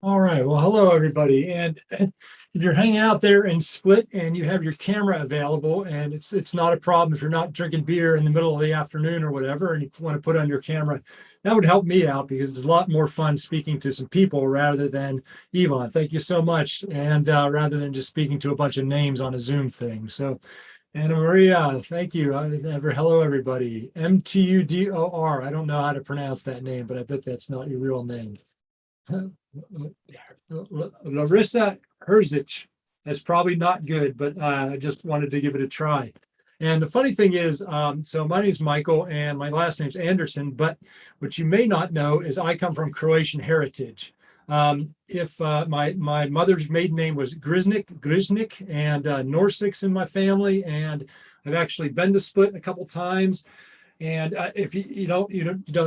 All right. Well, hello, everybody. And if you're hanging out there in Split and you have your camera available, and it's not a problem if you're not drinking beer in the middle of the afternoon or whatever, and you want to put on your camera, that would help me out because it's a lot more fun speaking to some people rather than Yvonne. Thank you so much. And rather than just speaking to a bunch of names on a Zoom thing. So, Anna Maria, thank you. Hello, everybody. Mtudor. I don't know how to pronounce that name, but I bet that's not your real name. Larissa Herzich. That's probably not good, but I just wanted to give it a try. And the funny thing is, so my name is Michael and my last name is Anderson, but what you may not know is I come from Croatian heritage. If my mother's maiden name was Griznik, and Norsic's in my family, and I've actually been to Split a couple times. And if you don't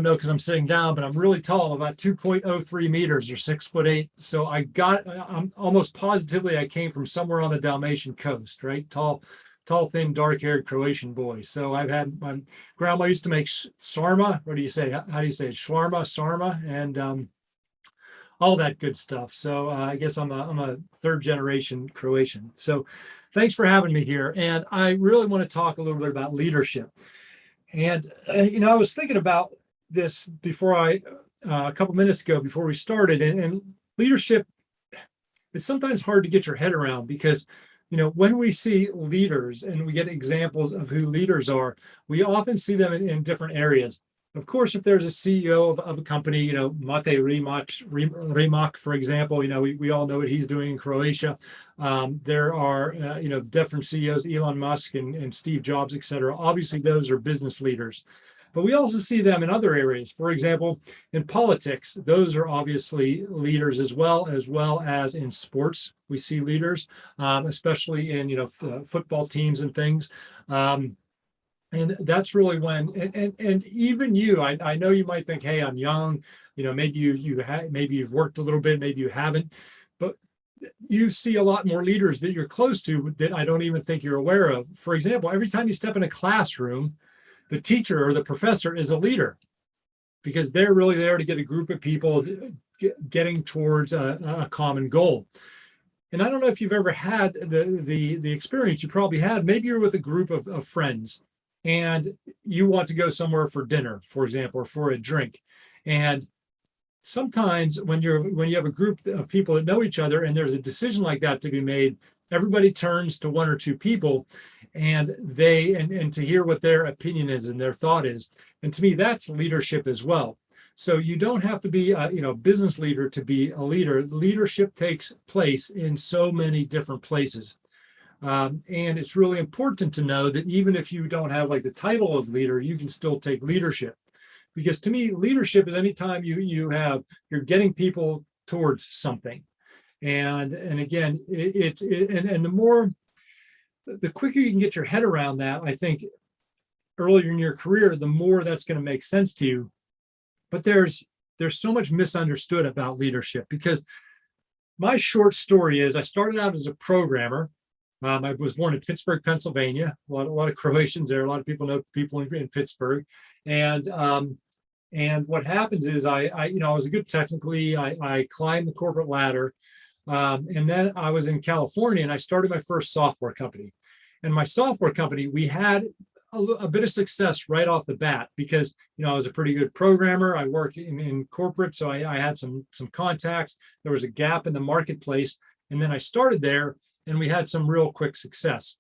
know because I'm sitting down, but I'm really tall, about 2.03 meters or 6'8". So I'm almost positively I came from somewhere on the Dalmatian coast, right? Tall, thin, dark-haired Croatian boy. So my grandma used to make sarma. What do you say? How do you say it? Shawarma, sarma, and all that good stuff. So I guess I'm a third generation Croatian. So thanks for having me here. And I really want to talk a little bit about leadership. And I was thinking about this before a couple minutes ago before we started, and leadership. It's sometimes hard to get your head around because, when we see leaders and we get examples of who leaders are, we often see them in different areas. Of course, if there's a CEO of a company, Mate Rimac, for example, we all know what he's doing in Croatia. There are, different CEOs, Elon Musk and Steve Jobs, et cetera. Obviously, those are business leaders. But we also see them in other areas. For example, in politics, those are obviously leaders as well as in sports. We see leaders, especially in, football teams and things. And that's really when, and even you, I know you might think, hey, I'm young, maybe maybe you've worked a little bit, maybe you haven't, but you see a lot more leaders that you're close to that I don't even think you're aware of. For example, every time you step in a classroom, the teacher or the professor is a leader because they're really there to get a group of people getting towards a common goal. And I don't know if you've ever had the experience you probably had. Maybe you're with a group of friends and you want to go somewhere for dinner, for example, or for a drink. And sometimes when you have a group of people that know each other and there's a decision like that to be made, everybody turns to one or two people and to hear what their opinion is and their thought is. And to me, that's leadership as well. So you don't have to be a business leader to be a leader. Leadership takes place in so many different places. And it's really important to know that even if you don't have like the title of leader, you can still take leadership. Because to me, leadership is anytime you're getting people towards something. And again, the quicker you can get your head around that, I think earlier in your career, the more that's going to make sense to you. But there's so much misunderstood about leadership because my short story is I started out as a programmer. I was born in Pittsburgh, Pennsylvania. A lot of Croatians there. A lot of people know people in Pittsburgh, and what happens is I was good technically. I climbed the corporate ladder, and then I was in California and I started my first software company. And my software company, we had a bit of success right off the bat because I was a pretty good programmer. I worked in corporate, so I had some contacts. There was a gap in the marketplace, and then I started there. And we had some real quick success.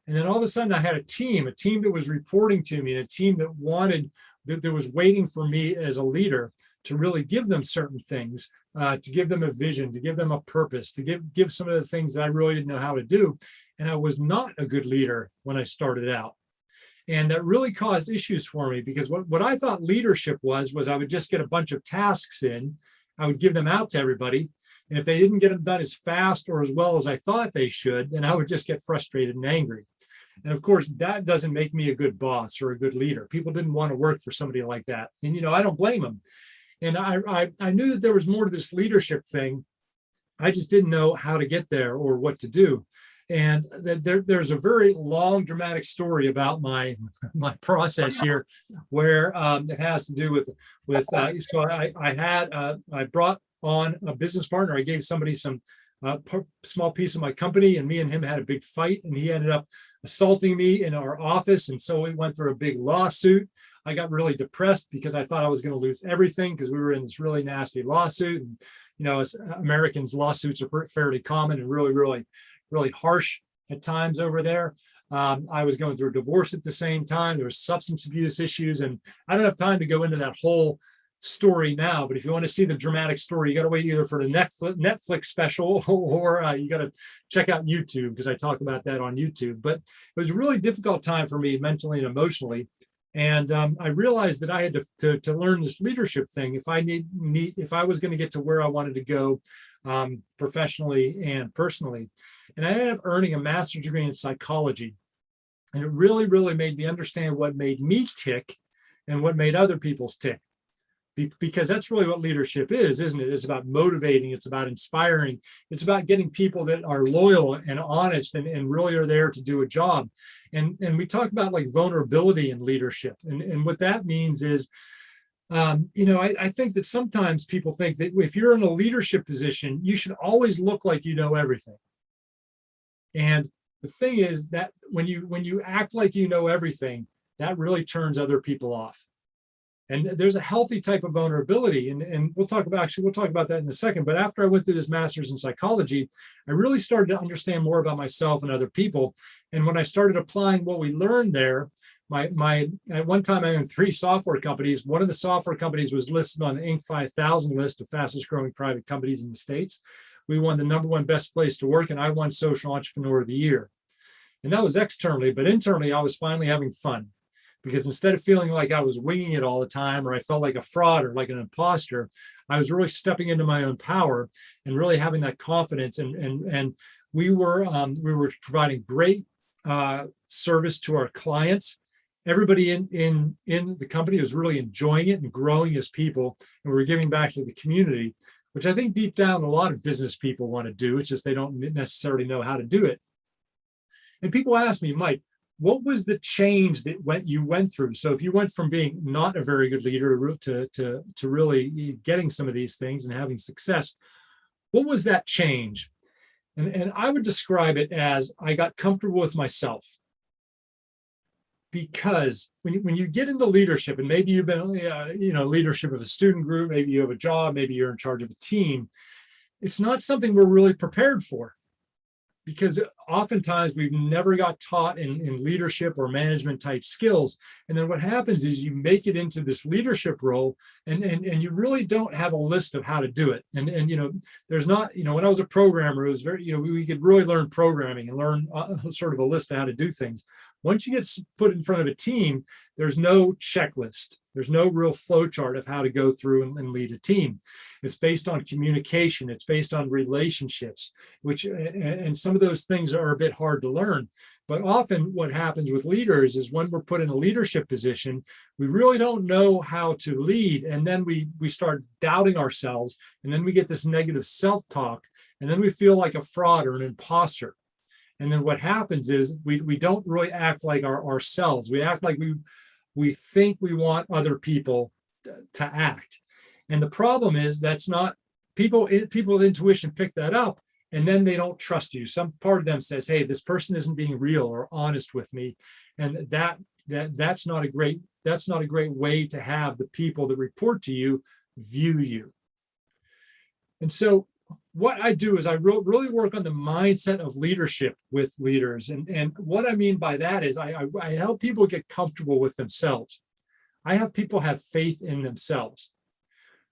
And then all of a sudden I had a team that was reporting to me, and a team that was waiting for me as a leader to really give them certain things, to give them a vision, to give them a purpose, to give some of the things that I really didn't know how to do. And I was not a good leader when I started out. And that really caused issues for me because what I thought leadership was I would just get a bunch of tasks in, I would give them out to everybody. And if they didn't get them done as fast or as well as I thought they should, then I would just get frustrated and angry. And of course, that doesn't make me a good boss or a good leader. People didn't want to work for somebody like that. And, I don't blame them. And I knew that there was more to this leadership thing. I just didn't know how to get there or what to do. And there's a very long, dramatic story about my process here, where it has to do with so I brought on a business partner. I gave somebody some small piece of my company, and me and him had a big fight, and he ended up assaulting me in our office. And so we went through a big lawsuit. I got really depressed because I thought I was going to lose everything because we were in this really nasty lawsuit. And, as Americans, lawsuits are fairly common and really, really, really harsh at times over there. I was going through a divorce at the same time. There was substance abuse issues, and I don't have time to go into that whole story now, but if you want to see the dramatic story, you got to wait either for the Netflix special or you got to check out YouTube, because I talk about that on YouTube. But it was a really difficult time for me mentally and emotionally. And I realized that I had to learn this leadership thing if I was going to get to where I wanted to go professionally and personally. And I ended up earning a master's degree in psychology. And it really, really made me understand what made me tick and what made other people's tick. Because that's really what leadership is, isn't it? It's about motivating, it's about inspiring, it's about getting people that are loyal and honest and really are there to do a job. And we talk about like vulnerability in leadership. And what that means is, I think that sometimes people think that if you're in a leadership position, you should always look like you know everything. And the thing is that when you act like you know everything, that really turns other people off. And there's a healthy type of vulnerability, and we'll talk about that in a second. But after I went through this master's in psychology, I really started to understand more about myself and other people. And when I started applying what we learned there, at one time I owned 3 software companies. One of the software companies was listed on the Inc. 5000 list of fastest growing private companies in the States. We won the #1 best place to work, and I won Social Entrepreneur of the Year. And that was externally, but internally, I was finally having fun. Because instead of feeling like I was winging it all the time, or I felt like a fraud or like an imposter, I was really stepping into my own power and really having that confidence. And we were providing great service to our clients. Everybody in the company was really enjoying it and growing as people, and we were giving back to the community, which I think deep down a lot of business people want to do. It's just they don't necessarily know how to do it. And people ask me, Mike, what was the change that you went through? So if you went from being not a very good leader to really getting some of these things and having success, what was that change? And I would describe it as I got comfortable with myself. Because when you get into leadership, and maybe you've been leadership of a student group, maybe you have a job, maybe you're in charge of a team, it's not something we're really prepared for. Because oftentimes we've never got taught in leadership or management type skills. And then what happens is you make it into this leadership role, and you really don't have a list of how to do it. And there's not, when I was a programmer, it was very, we could really learn programming and learn sort of a list of how to do things. Once you get put in front of a team, there's no checklist. There's no real flow chart of how to go through and lead a team. It's based on communication. It's based on relationships, and some of those things are a bit hard to learn. But often what happens with leaders is when we're put in a leadership position, we really don't know how to lead. And then we start doubting ourselves. And then we get this negative self-talk. And then we feel like a fraud or an imposter. And then what happens is we don't really act like ourselves. We act like we think we want other people to act. And the problem is that's not people's intuition pick that up, and then they don't trust you. Some part of them says, hey, this person isn't being real or honest with me. And that's not a great way to have the people that report to you view you. And so what I do is I really work on the mindset of leadership with leaders. And what I mean by that is I help people get comfortable with themselves. I have people have faith in themselves.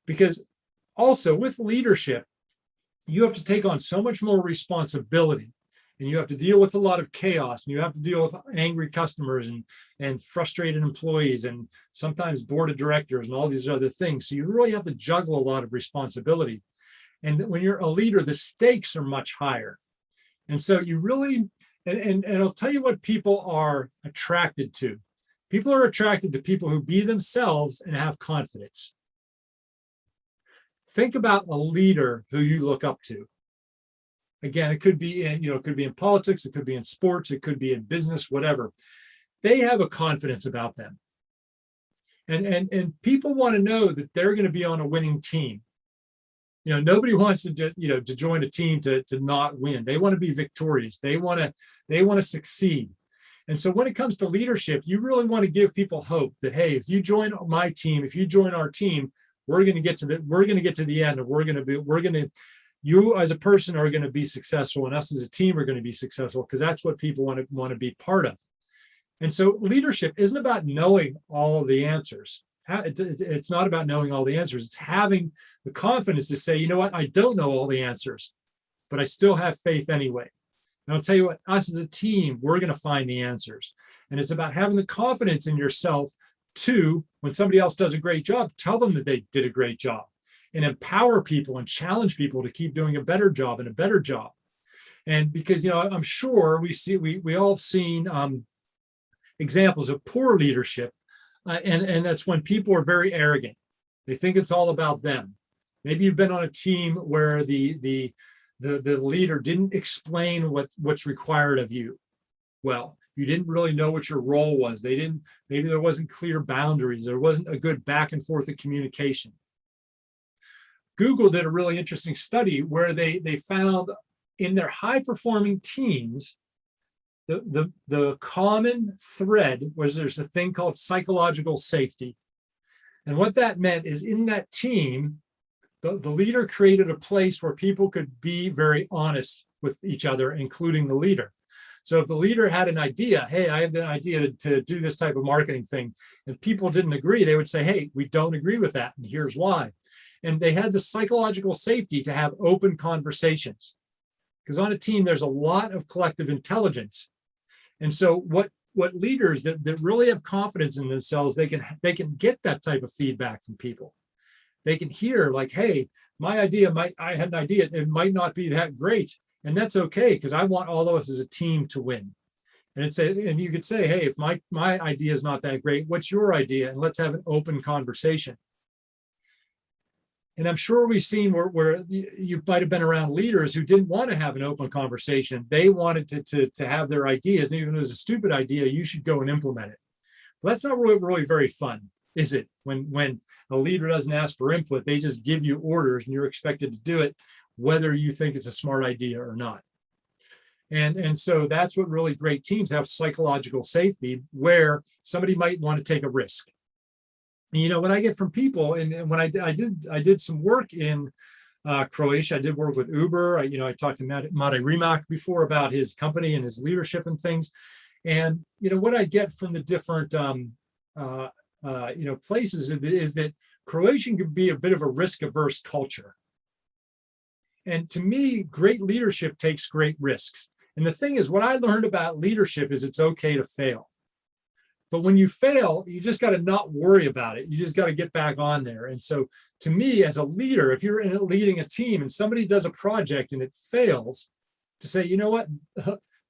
Because also with leadership, you have to take on so much more responsibility, and you have to deal with a lot of chaos, and you have to deal with angry customers and frustrated employees, and sometimes board of directors and all these other things. So you really have to juggle a lot of responsibility. And when you're a leader, the stakes are much higher. And so you really, and I'll tell you what people are attracted to. People are attracted to people who be themselves and have confidence. Think about a leader who you look up to. Again, it could be in politics, it could be in sports, it could be in business, whatever. They have a confidence about them. And people want to know that they're going to be on a winning team. Nobody wants to join a team to not win. They want to be victorious. They want to succeed. And so when it comes to leadership, you really want to give people hope that, hey, if you join my team, if you join our team, we're going to get to the end, and you as a person are going to be successful, and us as a team are going to be successful, because that's what people want to be part of. And so leadership isn't about knowing all of the answers. It's not about knowing all the answers. It's having the confidence to say, you know what, I don't know all the answers, but I still have faith anyway. And I'll tell you what, us as a team, we're going to find the answers. And it's about having the confidence in yourself to, when somebody else does a great job, tell them that they did a great job, and empower people and challenge people to keep doing a better job and a better job. And because, I'm sure we all have seen examples of poor leadership. And that's when people are very arrogant. They think it's all about them. Maybe you've been on a team where the leader didn't explain what's required of you. Well, you didn't really know what your role was. Maybe there wasn't clear boundaries. There wasn't a good back and forth of communication. Google did a really interesting study where they found in their high performing teams, the common thread was there's a thing called psychological safety. And what that meant is, in that team, the leader created a place where people could be very honest with each other, including the leader. So if the leader had an idea, hey, I have an idea to do this type of marketing thing, and people didn't agree, they would say, hey, we don't agree with that, and here's why. And they had the psychological safety to have open conversations. Because on a team, there's a lot of collective intelligence. And so what leaders that really have confidence in themselves, they can get that type of feedback from people. They can hear like, hey, I had an idea, it might not be that great. And that's okay, because I want all of us as a team to win. And you could say, hey, if my idea is not that great, what's your idea? And let's have an open conversation. And I'm sure we've seen where you might have been around leaders who didn't want to have an open conversation. They wanted to have their ideas, and even if it was a stupid idea, you should go and implement it. Well, that's not really very fun, is it? When a leader doesn't ask for input, they just give you orders and you're expected to do it, whether you think it's a smart idea or not. And so that's what really great teams have: psychological safety, where somebody might want to take a risk. And when I get from people, and when I did some work in Croatia, I did work with Uber. I talked to Mate Rimak before about his company and his leadership and things. And what I get from the different places is that Croatian can be a bit of a risk-averse culture. And to me, great leadership takes great risks. And the thing is, what I learned about leadership is it's okay to fail. But when you fail, you just got to not worry about it. You just got to get back on there. And so to me, as a leader, if you're leading a team and somebody does a project and it fails, to say, you know what,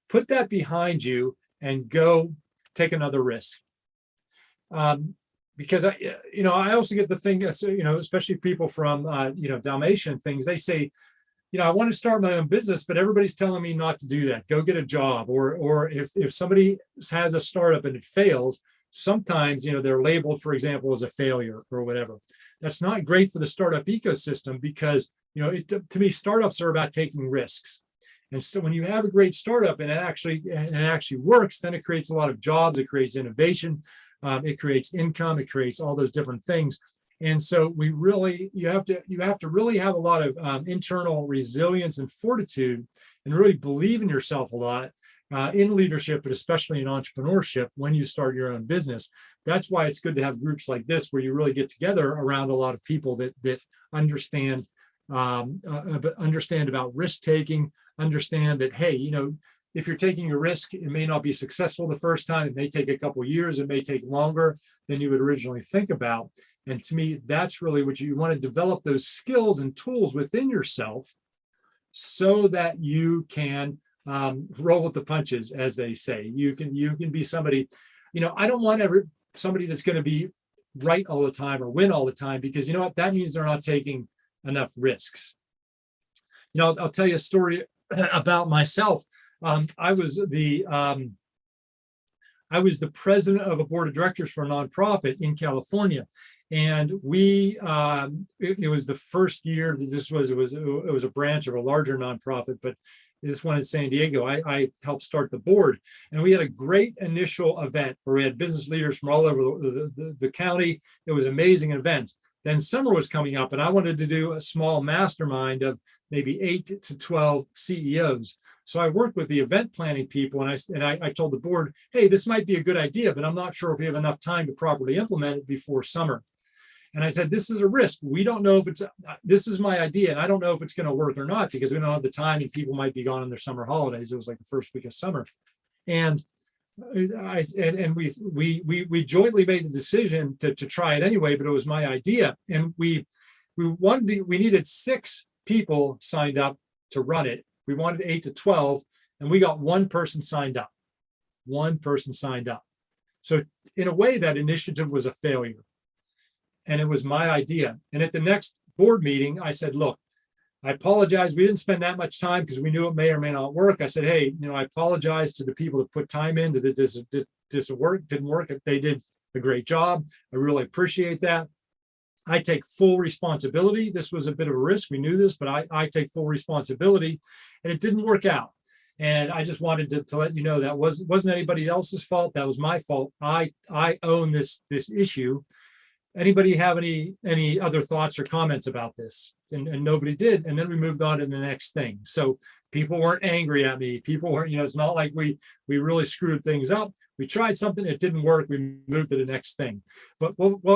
put that behind you and go take another risk. Because I also get the thing, especially people from Dalmatian things, they say, I want to start my own business, but everybody's telling me not to do that. Go get a job. Or if somebody has a startup and it fails, sometimes, they're labeled, for example, as a failure or whatever. That's not great for the startup ecosystem, because, to me, startups are about taking risks. And so when you have a great startup and it actually works, then it creates a lot of jobs, it creates innovation, it creates income, it creates all those different things. And so you have to really have a lot of internal resilience and fortitude, and really believe in yourself a lot in leadership, but especially in entrepreneurship when you start your own business. That's why it's good to have groups like this, where you really get together around a lot of people that understand about risk taking, understand that, hey, if you're taking a risk, it may not be successful the first time. It may take a couple of years. It may take longer than you would originally think about. And to me, that's really what you want to develop, those skills and tools within yourself, so that you can roll with the punches, as they say. You can be somebody, I don't want somebody that's going to be right all the time or win all the time, because you know what, that means they're not taking enough risks. I'll tell you a story about myself. I was the president of a board of directors for a nonprofit in California. And it was the first year that it was a branch of a larger nonprofit, but this one in San Diego, I helped start the board. And we had a great initial event where we had business leaders from all over the county. It was an amazing event. Then summer was coming up, and I wanted to do a small mastermind of maybe 8 to 12 CEOs. So I worked with the event planning people, and I told the board, hey, this might be a good idea, but I'm not sure if we have enough time to properly implement it before summer. And I said, this is a risk. We don't know if this is my idea, and I don't know if it's going to work or not, because we don't have the time and people might be gone on their summer holidays. It was like the first week of summer. And we jointly made the decision to try it anyway, but it was my idea. And we needed 6 people signed up to run it. We wanted 8 to 12, and we got 1 person signed up. 1 person signed up. So in a way, that initiative was a failure. And it was my idea. And at the next board meeting, I said, look, I apologize. We didn't spend that much time because we knew it may or may not work. I said, hey, I apologize to the people that put time into this didn't work. They did a great job. I really appreciate that. I take full responsibility. This was a bit of a risk. We knew this, but I take full responsibility, and it didn't work out. And I just wanted to let you know that wasn't anybody else's fault. That was my fault. I own this issue. Anybody have any other thoughts or comments about this? And nobody did. And then we moved on to the next thing. So people weren't angry at me. People weren't, it's not like we really screwed things up. We tried something, it didn't work. We moved to the next thing. But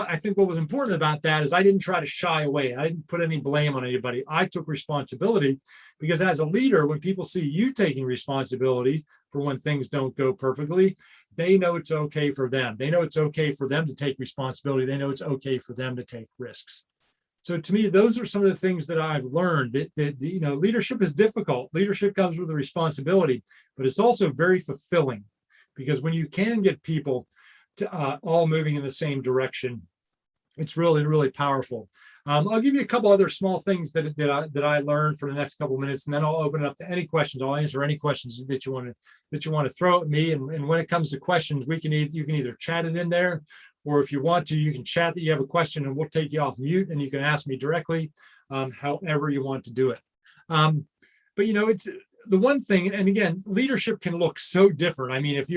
I think what was important about that is I didn't try to shy away. I didn't put any blame on anybody. I took responsibility, because as a leader, when people see you taking responsibility for when things don't go perfectly, they know it's okay for them. They know it's okay for them to take responsibility. They know it's okay for them to take risks. So to me, those are some of the things that I've learned. That leadership is difficult. Leadership comes with a responsibility, but it's also very fulfilling, because when you can get people to all moving in the same direction, it's really, really powerful. I'll give you a couple other small things that I learned for the next couple of minutes, and then I'll open it up to any questions. I'll answer any questions that you want to throw at me. And when it comes to questions, you can either chat it in there, or if you want to, you can chat that you have a question, and we'll take you off mute, and you can ask me directly, however you want to do it. But it's the one thing, and again, leadership can look so different. I mean, if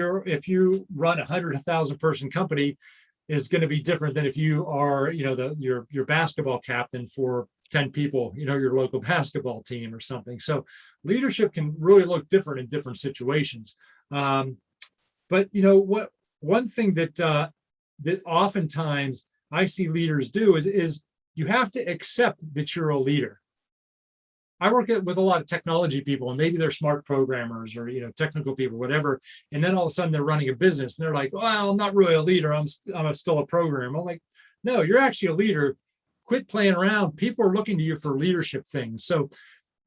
you run 100,000 person company, is going to be different than if you are, your basketball captain for 10 people, your local basketball team or something. So leadership can really look different in different situations. But one thing that oftentimes I see leaders do is you have to accept that you're a leader. I work with a lot of technology people, and maybe they're smart programmers or technical people, whatever. And then all of a sudden they're running a business, and they're like, "Well, I'm not really a leader. I'm still a programmer." I'm like, "No, you're actually a leader. Quit playing around. People are looking to you for leadership things." So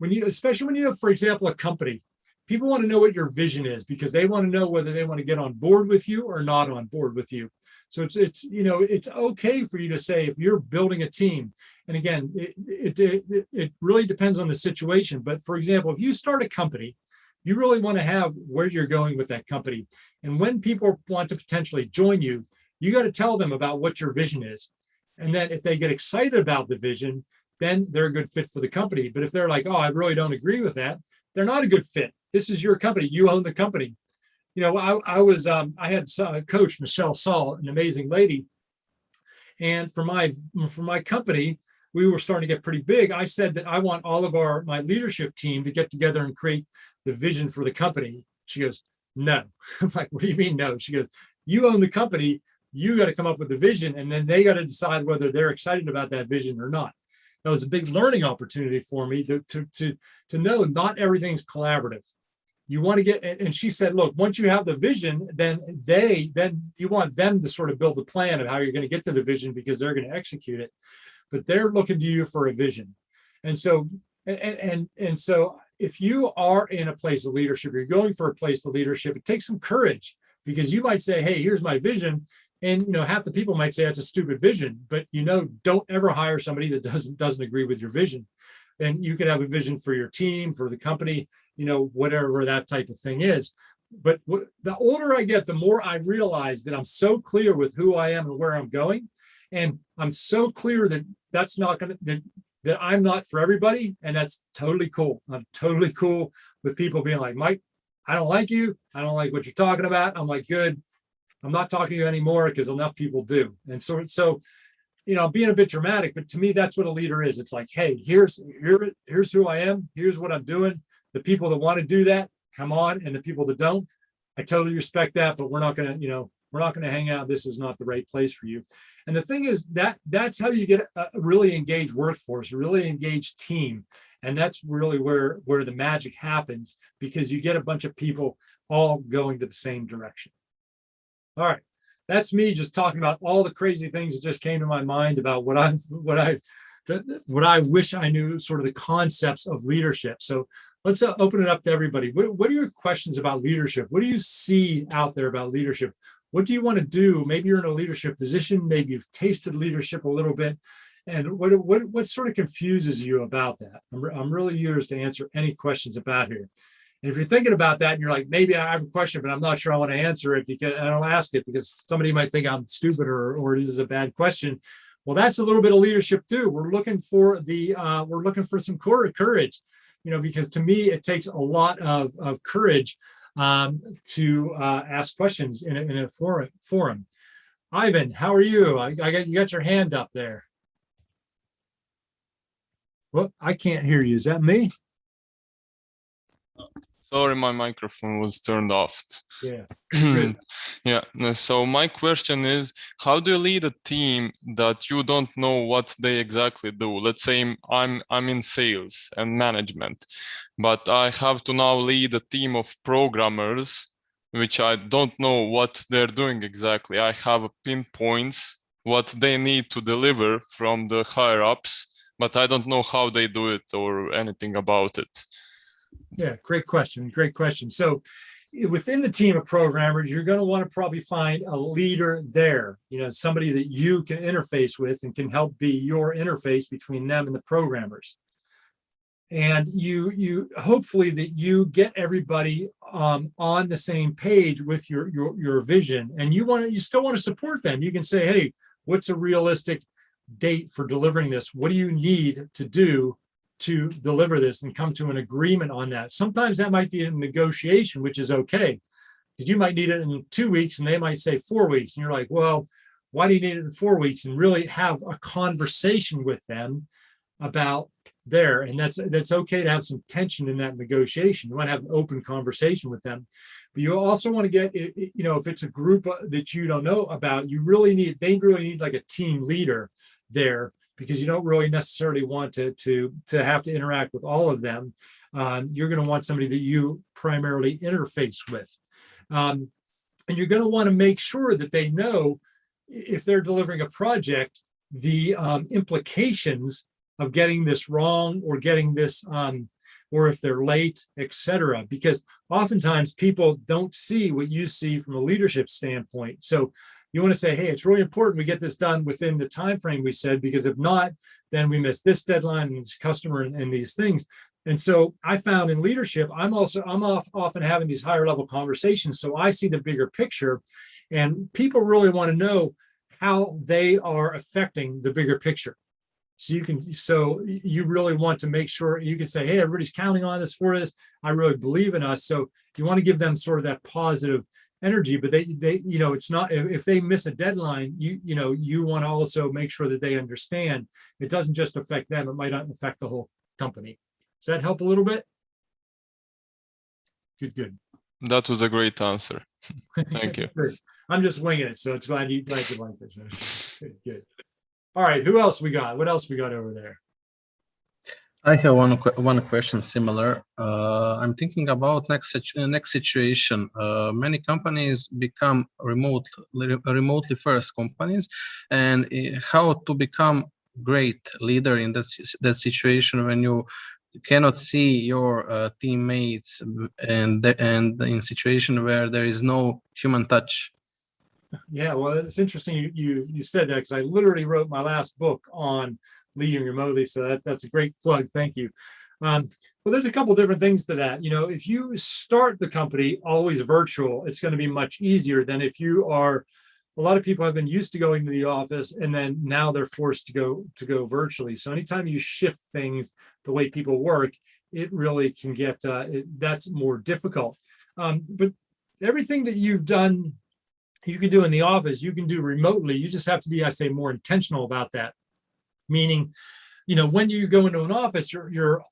especially when you have, for example, a company, people want to know what your vision is, because they want to know whether they want to get on board with you or not on board with you. So it's okay for you to say, if you're building a team, and again, it really depends on the situation. But for example, if you start a company, you really want to have where you're going with that company. And when people want to potentially join you, you got to tell them about what your vision is. And then if they get excited about the vision, then they're a good fit for the company. But if they're like, "Oh, I really don't agree with that," they're not a good fit. This is your company. You own the company. I had a coach, Michelle Saul, an amazing lady. And for my company, we were starting to get pretty big. I said that I want all of my leadership team to get together and create the vision for the company. She goes, "No." I'm like, "What do you mean no?" She goes, "You own the company. You got to come up with the vision, and then they got to decide whether they're excited about that vision or not." That was a big learning opportunity for me to know not everything's collaborative. You want to get, and she said, "Look, once you have the vision, then you want them to sort of build the plan of how you're going to get to the vision, because they're going to execute it. But they're looking to you for a vision." And so if you are in a place of leadership, you're going for a place of leadership, it takes some courage, because you might say, "Hey, here's my vision." And half the people might say that's a stupid vision, but don't ever hire somebody that doesn't agree with your vision. And you could have a vision for your team, for the company, whatever that type of thing is. But the older I get, the more I realize that I'm so clear with who I am and where I'm going. And I'm so clear that that's not going to, that I'm not for everybody. And that's totally cool. I'm totally cool with people being like, Mike, I don't like you. I don't like what you're talking about. I'm like, good. I'm not talking to you anymore because enough people do. And so, you know, being a bit dramatic, but to me, that's what a leader is. It's like, hey, here's who I am. Here's what I'm doing. The people that want to do that, come on. And the people that don't, I totally respect that, but we're not going to, you know, we're not going to hang out. This is not the right place for you. And the thing is that's how you get a really engaged workforce, a really engaged team. And that's really where the magic happens, because you get a bunch of people all going to the same direction. All right. That's me just talking about all the crazy things that just came to my mind about what I wish I knew, sort of the concepts of leadership. So let's open it up to everybody. What are your questions about leadership? What do you see out there about leadership? What do you want to do? Maybe you're in a leadership position. Maybe you've tasted leadership a little bit. And what sort of confuses you about that? I'm really yours to answer any questions about here. And if you're thinking about that and you're like, maybe I have a question, but I'm not sure I want to answer it because I don't ask it because somebody might think I'm stupid or this is a bad question. Well, that's a little bit of leadership too. We're looking for some courage, you know, because to me, it takes a lot of courage to ask questions in a forum. Ivan, how are you? You got your hand up there. Well, I can't hear you. Is that me? Sorry, my microphone was turned off. Yeah. Yeah. So my question is, how do you lead a team that you don't know what they exactly do? Let's say I'm in sales and management, but I have to now lead a team of programmers, which I don't know what they're doing exactly. I have pinpoints what they need to deliver from the higher ups, but I don't know how they do it or anything about it. Yeah, great question. Great question. So within the team of programmers, you're going to want to probably find a leader there, you know, somebody that you can interface with and can help be your interface between them and the programmers. And you hopefully that you get everybody on the same page with your vision, and you still want to support them. You can say, hey, what's a realistic date for delivering this? What do you need to do to deliver this, and come to an agreement on that? Sometimes that might be a negotiation, which is okay, because you might need it in 2 weeks and they might say 4 weeks. And you're like, well, why do you need it in 4 weeks? And really have a conversation with them about there. And that's okay to have some tension in that negotiation. You want to have an open conversation with them. But you also want to get, you know, if it's a group that you don't know about, they really need like a team leader there, because you don't really necessarily want to have to interact with all of them. You're going to want somebody that you primarily interface with. And you're going to want to make sure that they know, if they're delivering a project, the implications of getting this wrong or getting this, or if they're late, etc. Because oftentimes people don't see what you see from a leadership standpoint. So you want to say, hey, it's really important we get this done within the time frame we said, because if not, then we miss this deadline and this customer and these things. And so I found in leadership, I'm often having these higher level conversations. So I see the bigger picture, and people really want to know how they are affecting the bigger picture. So you really want to make sure you can say, hey, everybody's counting on us for this. I really believe in us. So you want to give them sort of that positive energy, but they you know, it's not, if they miss a deadline, you want to also make sure that they understand it doesn't just affect them, it might affect the whole company. Does that help a little bit? Good. That was a great answer. Thank you. I'm just winging it, so it's glad you like this. Good. All right, who else we got? What else we got over there? I have one question similar. I'm thinking about next situation. Many companies become remotely first companies, and how to become great leader in that situation when you cannot see your teammates and in situation where there is no human touch. Yeah, well, it's interesting you said that, because I literally wrote my last book on leading remotely, so that's a great plug. Thank you. Well, there's a couple different things to that. You know, if you start the company always virtual, it's going to be much easier than if you are a lot of people have been used to going to the office, and then now they're forced to go virtually. So anytime you shift things, the way people work, it really can get that's more difficult. But everything that you've done, you can do in the office, you can do remotely. You just have to be, I say, more intentional about that. Meaning, when you go into an office, you're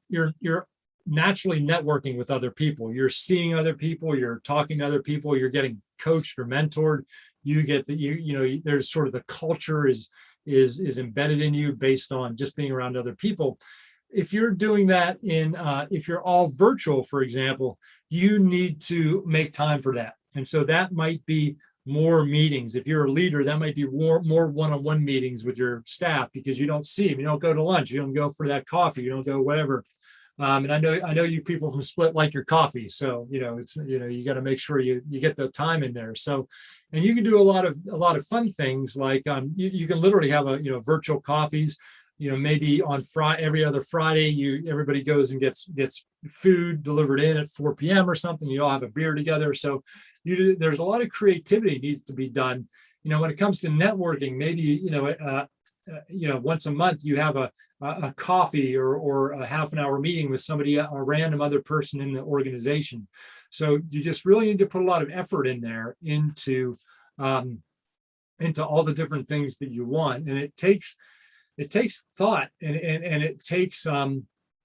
naturally networking with other people. You're seeing other people. You're talking to other people. You're getting coached or mentored. You get that there's sort of the culture is embedded in you based on just being around other people. If you're doing that if you're all virtual, for example, you need to make time for that. And so that might be more meetings. If you're a leader, that might be more one-on-one meetings with your staff, because you don't see them. You don't go to lunch. You don't go for that coffee. You don't go whatever. And I know you people from Split like your coffee. So, it's, you got to make sure you get the time in there. So, and you can do a lot of fun things like you can literally have virtual coffees. Maybe on every other Friday, everybody goes and gets food delivered in at 4 p.m. or something. You all have a beer together. So there's a lot of creativity needs to be done. When it comes to networking, maybe, once a month you have a coffee or a half an hour meeting with somebody, a random other person in the organization. So you just really need to put a lot of effort in there into all the different things that you want. And it takes thought and it takes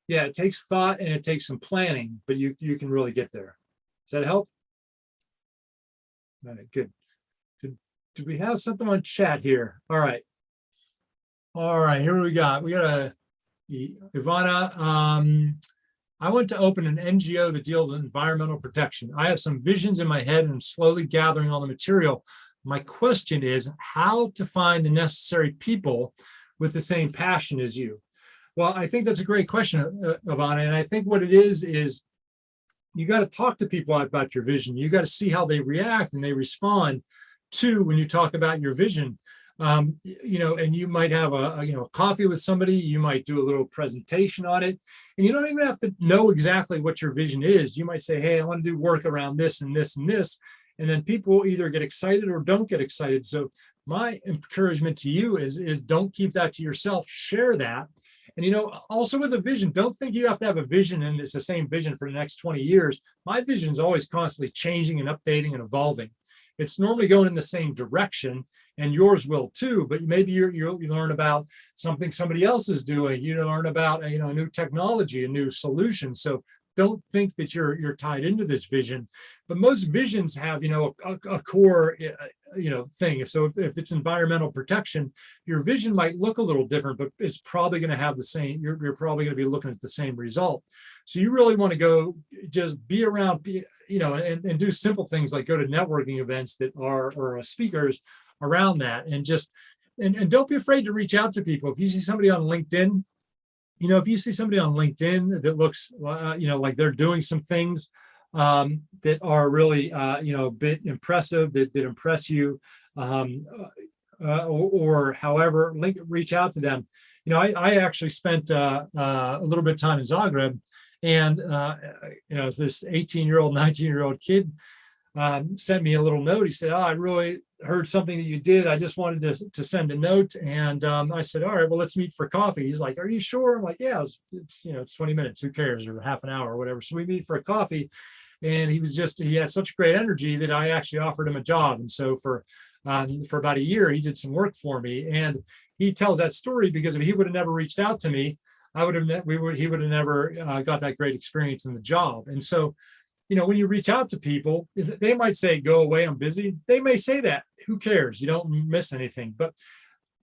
it takes thought and it takes some planning, but you can really get there. Does that help? All right, good. Do we have something on chat here? All right, here we got Ivana. I want to open an NGO that deals with environmental protection. I have some visions in my head and I'm slowly gathering all the material. My question is how to find the necessary people with the same passion as you. Well, I think that's a great question, Ivana. And I think what it is you got to talk to people about your vision. You got to see how they react and they respond to when you talk about your vision. And you might have a coffee with somebody. You might do a little presentation on it, and you don't even have to know exactly what your vision is. You might say, hey, I want to do work around this and this and this. And then people either get excited or don't get excited. So my encouragement to you is don't keep that to yourself, share that. And, also with a vision, don't think you have to have a vision and it's the same vision for the next 20 years. My vision is always constantly changing and updating and evolving. It's normally going in the same direction, and yours will too, but maybe you learn about something somebody else is doing. You learn about, a new technology, a new solution. So don't think that you're tied into this vision, but most visions have, a core, thing. So if it's environmental protection, your vision might look a little different, but it's probably going to have the same, you're probably going to be looking at the same result. So you really want to go just be around, and do simple things like go to networking events that are speakers around that, and just, and don't be afraid to reach out to people. If you see somebody on LinkedIn, that looks, like they're doing some things that are really, a bit impressive, that impress you, or however, reach out to them. I actually spent a little bit of time in Zagreb, and this 18-year-old, 19-year-old kid sent me a little note. He said, I really heard something that you did. I just wanted to send a note. And I said, all right, well, let's meet for coffee. He's like, are you sure? I'm like, yeah, it's 20 minutes. Who cares? Or half an hour or whatever. So we meet for a coffee. And he had such great energy that I actually offered him a job. And so for about a year, he did some work for me. And he tells that story because if he would have never reached out to me, he would have never got that great experience in the job. And so, when you reach out to people, they might say, go away, I'm busy. They may say that. Who cares? You don't miss anything. But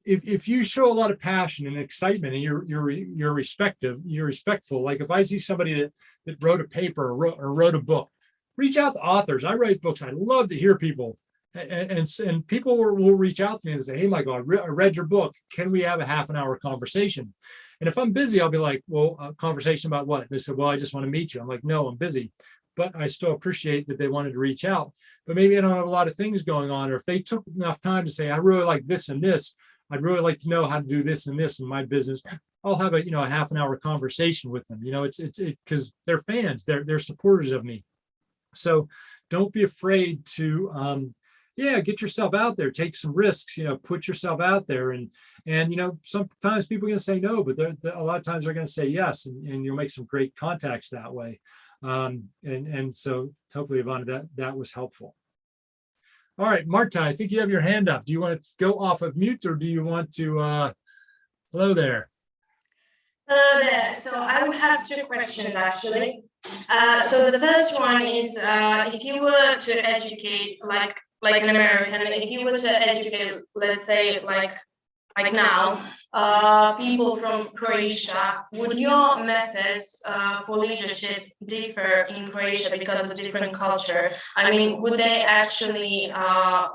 if you show a lot of passion and excitement, and you're respectful, like if I see somebody that wrote a paper or wrote a book, reach out to authors. I write books. I love to hear people. And people will reach out to me and say, hey, Michael, I read your book. Can we have a half an hour conversation? And if I'm busy, I'll be like, well, a conversation about what? They said, well, I just want to meet you. I'm like, no, I'm busy. But I still appreciate that they wanted to reach out. But maybe I don't have a lot of things going on. Or if they took enough time to say, I really like this and this, I'd really like to know how to do this and this in my business, I'll have a half an hour conversation with them. It's because they're fans, they're supporters of me. So don't be afraid to yeah, get yourself out there, take some risks, put yourself out there. And sometimes people are going to say no, but a lot of times they're going to say yes. And you'll make some great contacts that way. And so hopefully, Ivana, that was helpful. All right, Marta, I think you have your hand up. Do you want to go off of mute, or do you want to, hello there? Hello there. So I would have two questions, actually. So the first one is, if you were to educate, like an American, if you were to educate, let's say, like now, people from Croatia, would your methods for leadership differ in Croatia because of different culture? I mean, would they actually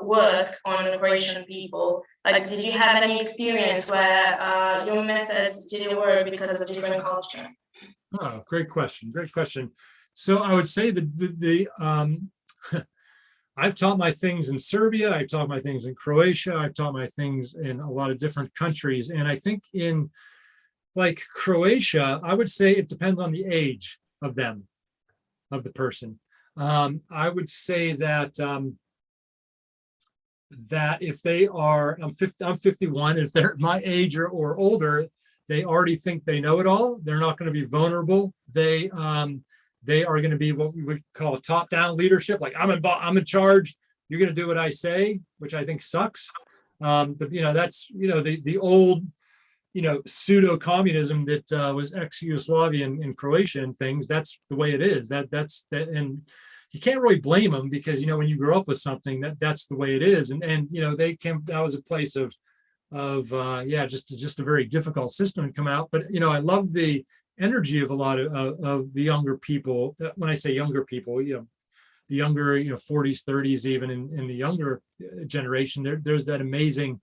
work on Croatian people? Like, did you have any experience where your methods didn't work because of different culture? Oh, great question. Great question. So I would say that I've taught my things in Serbia, I've taught my things in Croatia, I've taught my things in a lot of different countries. And I think in like Croatia, I would say it depends on the age of the person. I would say that that if they are, I'm 51, if they're my age or older, they already think they know it all. They're not going to be vulnerable. They are going to be what we would call a top-down leadership. Like I'm in charge. You're going to do what I say, which I think sucks. But that's the old pseudo-communism that was ex-Yugoslavia in Croatia and things. That's the way it is. That's and you can't really blame them because when you grow up with something, that's the way it is. And they came. That was a place of just a very difficult system to come out. But I love the energy of a lot of the younger people. When I say younger people, the younger 40s, 30s, even in the younger generation, there's that amazing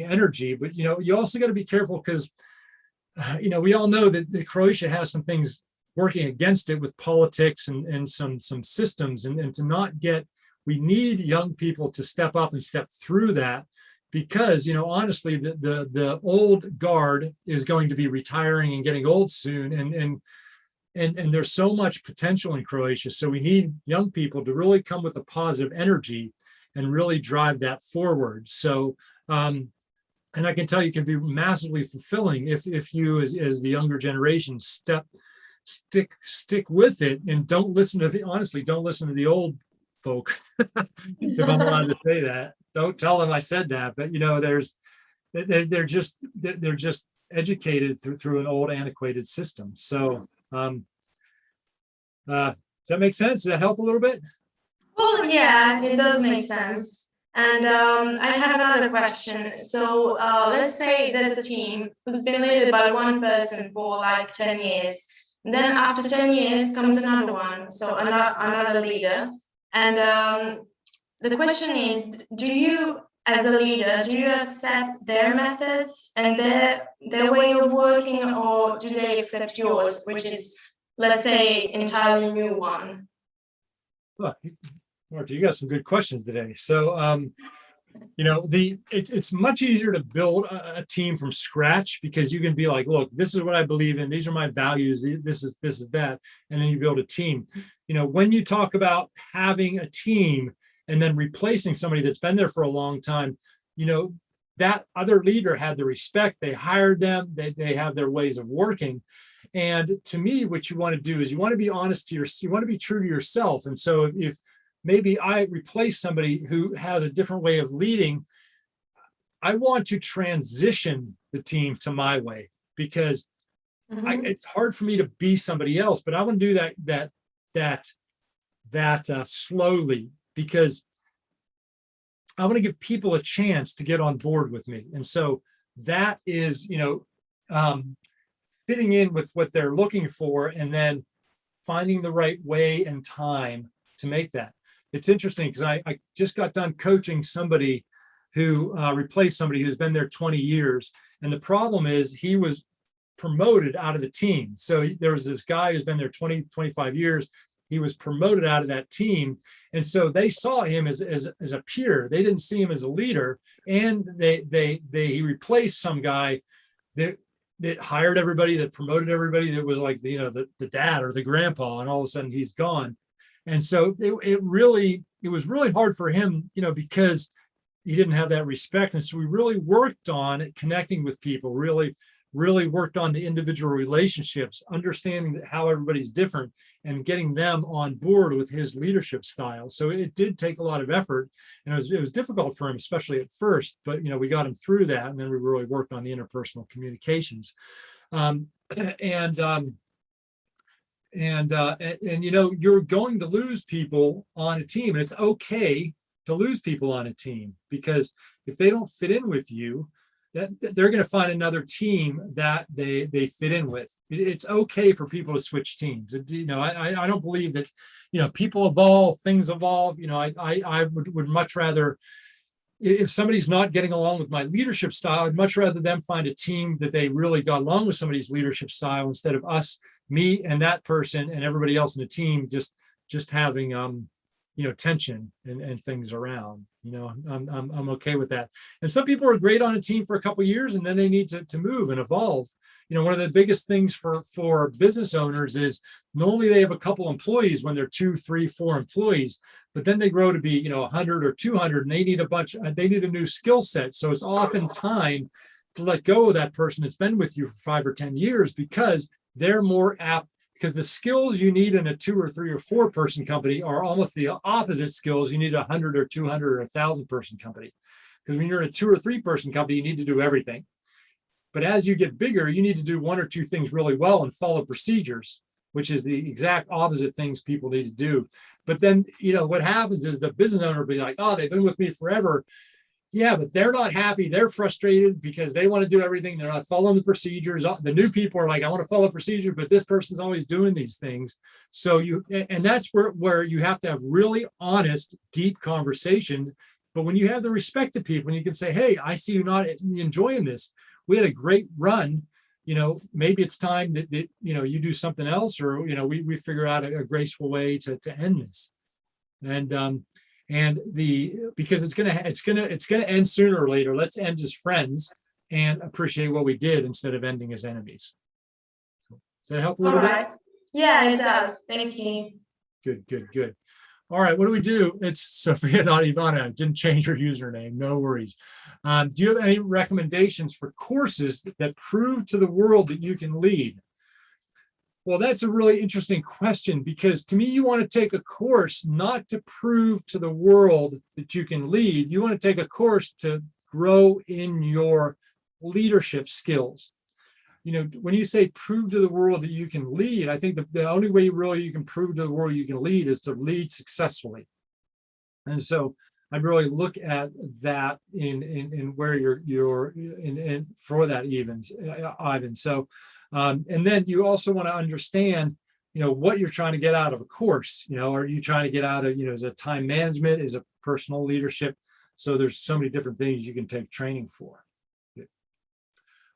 energy. But you also got to be careful because we all know that Croatia has some things working against it with politics and some systems, and to not get, we need young people to step up and step through that. Because honestly, the old guard is going to be retiring and getting old soon, and there's so much potential in Croatia. So we need young people to really come with a positive energy and really drive that forward. So, and I can tell you, can be massively fulfilling if you, as the younger generation, stick with it and don't listen to the old folk, if I'm allowed to say that. Don't tell them I said that, but they're just educated through an old antiquated system. So does that make sense? Does that help a little bit? Well, yeah, it does make sense. And I have another question. So let's say there's a team who's been led by one person for like 10 years. And then after 10 years comes another one, so another leader. And the question is, do you, as a leader, do you accept their methods and their way of working, or do they accept yours, which is, let's say, entirely new one? Well, Marta, you got some good questions today. So, it's much easier to build a team from scratch because you can be like, look, this is what I believe in. These are my values. This is that, and then you build a team. When you talk about having a team and then replacing somebody that's been there for a long time, that other leader had the respect. They hired them. They have their ways of working. And to me, what you want to do is you want to be honest to you want to be true to yourself. And so if maybe I replace somebody who has a different way of leading, I want to transition the team to my way because it's hard for me to be somebody else, but I want to do that slowly, because I want to give people a chance to get on board with me. And so that is, fitting in with what they're looking for and then finding the right way and time to make that. It's interesting because I just got done coaching somebody who replaced somebody who's been there 20 years. And the problem is he was promoted out of the team. So there was this guy who's been there 20, 25 years. He was promoted out of that team. And so they saw him as a peer. They didn't see him as a leader. And he replaced some guy that hired everybody, that promoted everybody, that was like, the dad or the grandpa, and all of a sudden he's gone. And so it was really hard for him, because he didn't have that respect. And so we really worked on connecting with people, really worked on the individual relationships, understanding that how everybody's different and getting them on board with his leadership style. So it did take a lot of effort, and it was difficult for him, especially at first, but we got him through that. And then we really worked on the interpersonal communications. You're going to lose people on a team, and it's okay to lose people on a team, because if they don't fit in with you, that they're going to find another team that they fit in with. It's okay for people to switch teams. I don't believe that, people evolve, things evolve. I would much rather, if somebody's not getting along with my leadership style, I'd much rather them find a team that they really got along with somebody's leadership style, instead of me and that person and everybody else in the team just having tension and things around. I'm okay with that. And some people are great on a team for a couple of years, and then they need to move and evolve. One of the biggest things for business owners is normally they have a couple employees when they're 2, 3, 4 employees, but then they grow to be 100 or 200, and they need a new skill set. So it's often time to let go of that person that's been with you for 5 or 10 years, because they're more apt, because the skills you need in a 2 or 3 or 4 person company are almost the opposite skills you need a 100 or 200 or 1,000 person company. Because when you're in a 2 or 3 person company, you need to do everything. But as you get bigger, you need to do 1 or 2 things really well and follow procedures, which is the exact opposite things people need to do. But then, what happens is the business owner will be like, oh, they've been with me forever. Yeah, but they're not happy. They're frustrated because they want to do everything. They're not following the procedures. The new people are like, I want to follow procedure, but this person's always doing these things. So and that's where you have to have really honest, deep conversations. But when you have the respect of people, and you can say, hey, I see you not enjoying this. We had a great run. Maybe it's time that you do something else, or we figure out a graceful way to end this. Because it's gonna end sooner or later. Let's end as friends and appreciate what we did instead of ending as enemies. Does that help a little bit? Yeah, it does. Thank you. Good. All right, what do we do? It's Sophia, not Ivana. Didn't change her username. No worries. Do you have any recommendations for courses that prove to the world that you can lead? Well, that's a really interesting question, because to me, you want to take a course not to prove to the world that you can lead. You want to take a course to grow in your leadership skills. When you say prove to the world that you can lead, I think the only way really you can prove to the world you can lead is to lead successfully. And so I'd really look at that in where you're in for that, Ivan. So. And then you also want to understand, what you're trying to get out of a course. Are you trying to get out of, is it time management, is it personal leadership? So there's so many different things you can take training for. Good.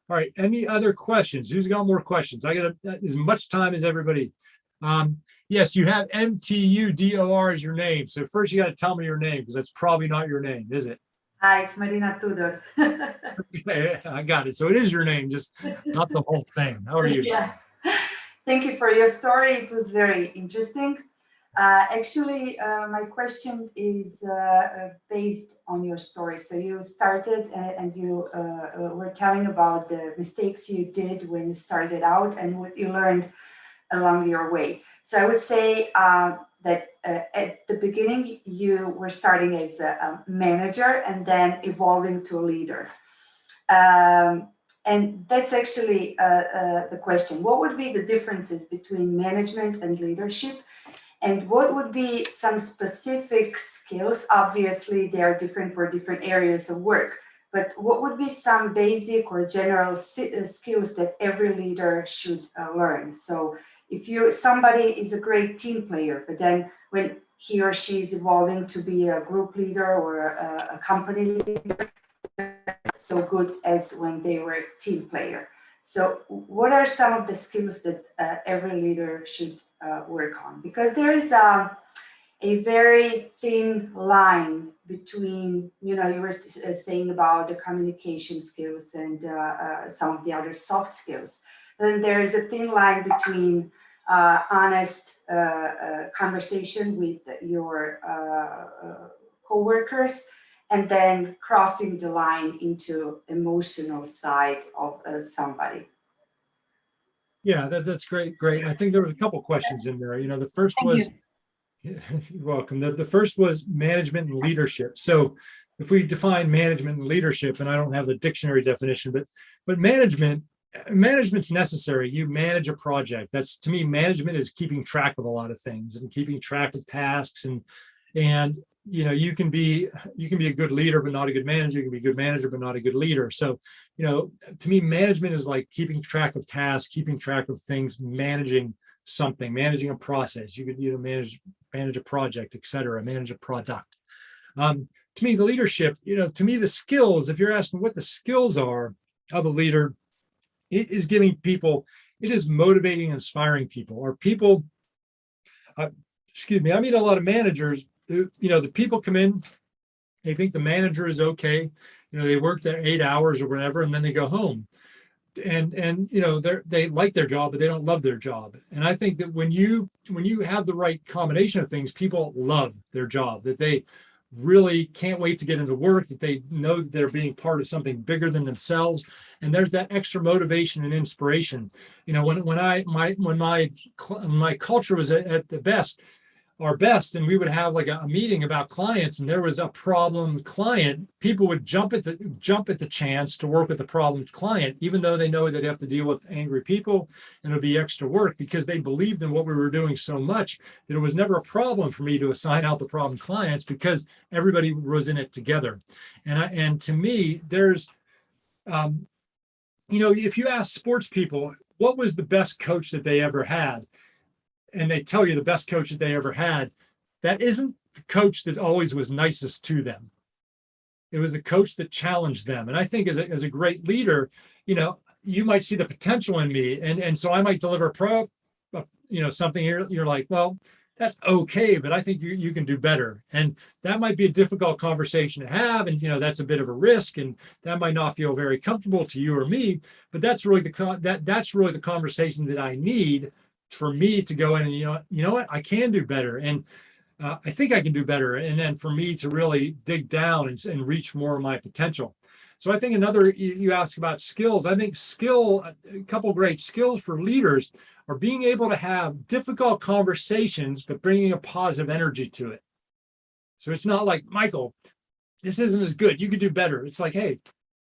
All right. Any other questions? Who's got more questions? I got as much time as everybody. Yes, you have MTUDOR as your name. So first you got to tell me your name, because that's probably not your name, is it? Hi, it's Marina Tudor. Okay, I got it. So it is your name, just not the whole thing. How are you? Yeah. Thank you for your story. It was very interesting. Actually, my question is based on your story. So you started and you were telling about the mistakes you did when you started out and what you learned along your way. So I would say that at the beginning, you were starting as a manager and then evolving to a leader. And that's actually the question. What would be the differences between management and leadership? And what would be some specific skills? Obviously, they are different for different areas of work. But what would be some basic or general skills that every leader should learn? So if somebody is a great team player, but then when he or she is evolving to be a group leader or a company leader, so good as when they were a team player. So what are some of the skills that every leader should work on? Because there is a very thin line between, you were saying about the communication skills and some of the other soft skills. Then there is a thin line between honest conversation with your coworkers, and then crossing the line into emotional side of somebody. Yeah, that's great. Great. I think there were a couple questions in there. The first Thank was, you're welcome. The first was management and leadership. So if we define management and leadership, and I don't have the dictionary definition, but management's necessary. You manage a project. That's, to me, management is keeping track of a lot of things and keeping track of tasks, and you can be a good leader but not a good manager. You can be a good manager but not a good leader. So to me, management is like keeping track of tasks, keeping track of things, managing something, managing a process. You could manage a project, etc., manage a product. To me, the leadership, to me, the skills, if you're asking what the skills are of a leader, it is giving people, it is motivating and inspiring people, or people, excuse me, I meet a lot of managers who, the people come in, they think the manager is okay, they work their 8 hours or whatever, and then they go home. And they like their job, but they don't love their job. And I think that when you have the right combination of things, people love their job, that they really can't wait to get into work, that they know that they're being part of something bigger than themselves. And there's that extra motivation and inspiration. When my culture was at the best, our best, and we would have like a meeting about clients, and there was a problem client, people would jump at the chance to work with the problem client, even though they know they'd have to deal with angry people and it'd be extra work, because they believed in what we were doing so much that it was never a problem for me to assign out the problem clients, because everybody was in it together. And to me, there's if you ask sports people what was the best coach that they ever had, and they tell you the best coach that they ever had, that isn't the coach that always was nicest to them. It was the coach that challenged them. And I think as a great leader, you might see the potential in me, and so I might deliver something here. You're like, well, that's okay, but I think you can do better. And that might be a difficult conversation to have, and that's a bit of a risk, and that might not feel very comfortable to you or me. But that's really that's really the conversation that I need for me to go in and you know what, I can do better, and I think I can do better, and then for me to really dig down and reach more of my potential. So I think you ask about skills. I think a couple great skills for leaders are being able to have difficult conversations, but bringing a positive energy to it. So it's not like, Michael, this isn't as good, you could do better. It's like, hey,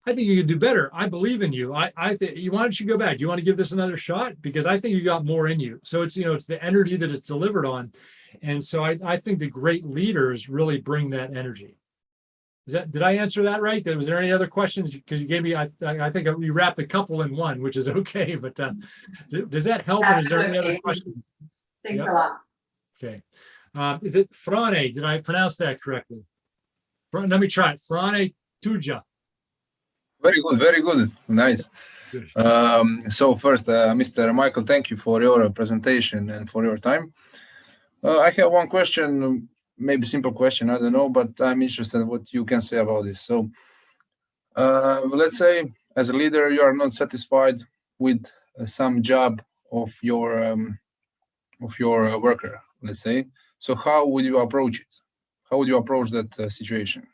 I think you could do better. I believe in you. I think why don't you go back? Do you want to give this another shot? Because I think you got more in you. So it's it's the energy that it's delivered on. And so I think the great leaders really bring that energy. Did I answer that right? Was there any other questions? Because you gave me, I think we wrapped a couple in one, which is okay. But does that help? And is there any other questions? Thanks a lot. Okay. Is it Frane? Did I pronounce that correctly? Let me try it. Frane Tuja. Very good, very good. Nice. So first, Mr. Michael, thank you for your presentation and for your time. I have one question, maybe simple question, I don't know, but I'm interested in what you can say about this. So let's say as a leader, you are not satisfied with some job of your worker, let's say. So how would you approach it? How would you approach that situation?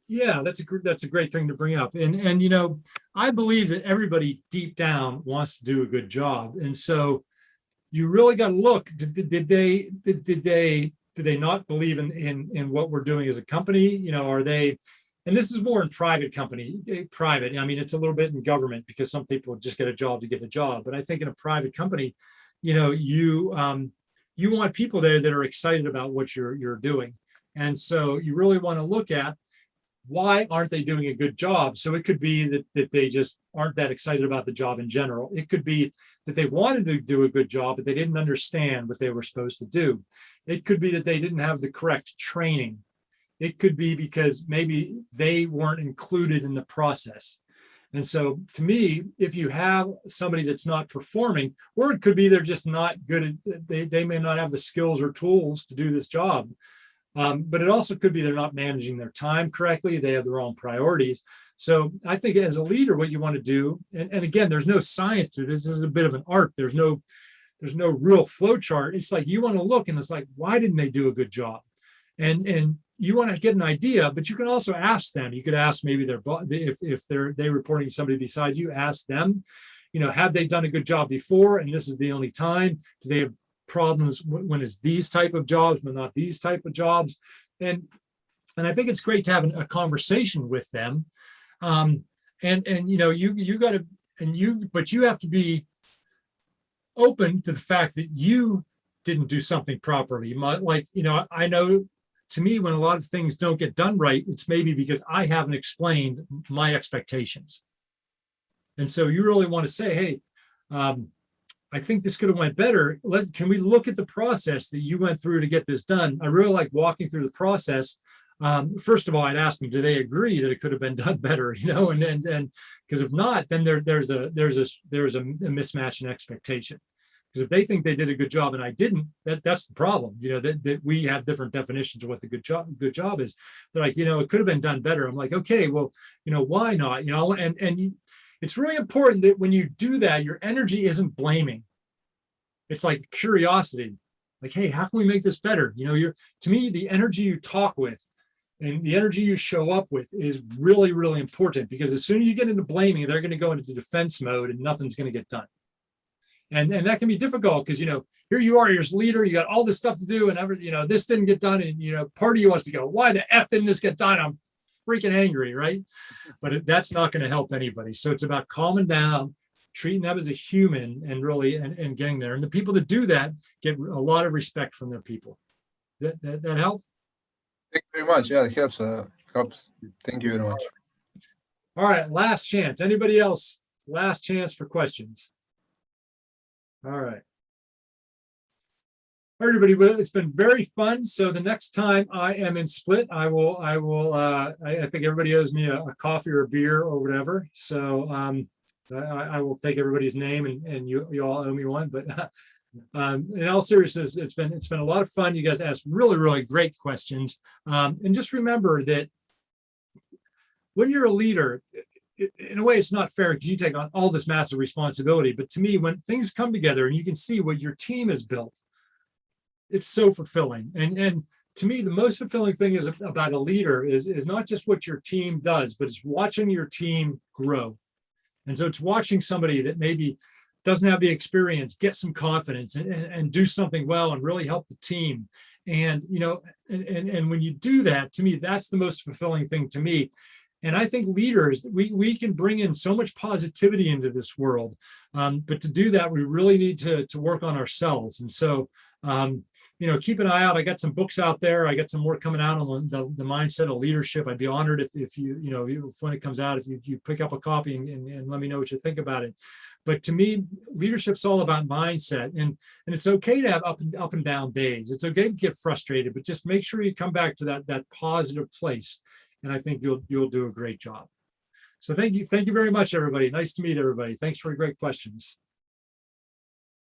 Yeah, that's a great thing to bring up. And I believe that everybody deep down wants to do a good job. And so you really got to look, did they not believe in what we're doing as a company? Are they, and this is more in private, I mean, it's a little bit in government because some people just get a job to get a job. But I think in a private company, you want people there that are excited about what you're doing. And so you really want to look at why aren't they doing a good job? So it could be that they just aren't that excited about the job in general. It could be that they wanted to do a good job, but they didn't understand what they were supposed to do. It could be that they didn't have the correct training. It could be because maybe they weren't included in the process. And so to me, if you have somebody that's not performing, or it could be they're just not good at, they may not have the skills or tools to do this job. But it also could be they're not managing their time correctly. They have their own priorities. So I think as a leader, what you want to do, and again, there's no science to this. This is a bit of an art. There's no there's no real flow chart. It's like you want to look and it's like, why didn't they do a good job? And you want to get an idea, but you can also ask them. You could ask maybe their if they're reporting to somebody besides you, ask them, have they done a good job before? And this is the only time. Do they have problems when it's these type of jobs, but not these type of jobs? And I think it's great to have a conversation with them. But you have to be open to the fact that you didn't do something properly. I know, to me, when a lot of things don't get done right, it's maybe because I haven't explained my expectations. And so you really want to say, hey, I think this could have went better. Can we look at the process that you went through to get this done? I really like walking through the process. First of all, I'd ask them, do they agree that it could have been done better? And because if not, then there's a mismatch in expectation. Because if they think they did a good job and I didn't, that's the problem. That we have different definitions of what the good job is. They're like, it could have been done better. I'm like, okay, well, why not? And it's really important that when you do that, your energy isn't blaming. It's like curiosity. Like, hey, how can we make this better? To me, the energy you talk with and the energy you show up with is really, really important, because as soon as you get into blaming, they're going to go into defense mode and nothing's going to get done. And that can be difficult because, here you are, you're a leader, you got all this stuff to do and this didn't get done. And, part of you wants to go, why the F didn't this get done? I'm freaking angry, right? But that's not going to help anybody. So it's about calming down, treating them as a human and really, and getting there. And the people that do that get a lot of respect from their people. That help? Thank you very much. Yeah, it helps. Helps. Thank you very much. All right, last chance. Anybody else? Last chance for questions. All right. Everybody, it's been very fun. So the next time I am in Split, I think everybody owes me a coffee or a beer or whatever. So I will take everybody's name and you all owe me one. But in all seriousness, it's been a lot of fun. You guys asked really, really great questions. And just remember that when you're a leader, in a way, it's not fair because you take on all this massive responsibility. But to me, when things come together and you can see what your team has built, it's so fulfilling. And to me, the most fulfilling thing is about a leader is not just what your team does, but it's watching your team grow. And so it's watching somebody that maybe doesn't have the experience, get some confidence and do something well and really help the team. And, and when you do that, to me, that's the most fulfilling thing to me. And I think leaders, we can bring in so much positivity into this world. But to do that, we really need to work on ourselves. And so, keep an eye out. I got some books out there. I got some more coming out on the mindset of leadership. I'd be honored if you, when it comes out, if you pick up a copy and let me know what you think about it. But to me, leadership's all about mindset, and it's okay to have up and down days. It's okay to get frustrated, but just make sure you come back to that positive place. And I think you'll do a great job. So thank you very much, everybody. Nice to meet everybody. Thanks for great questions.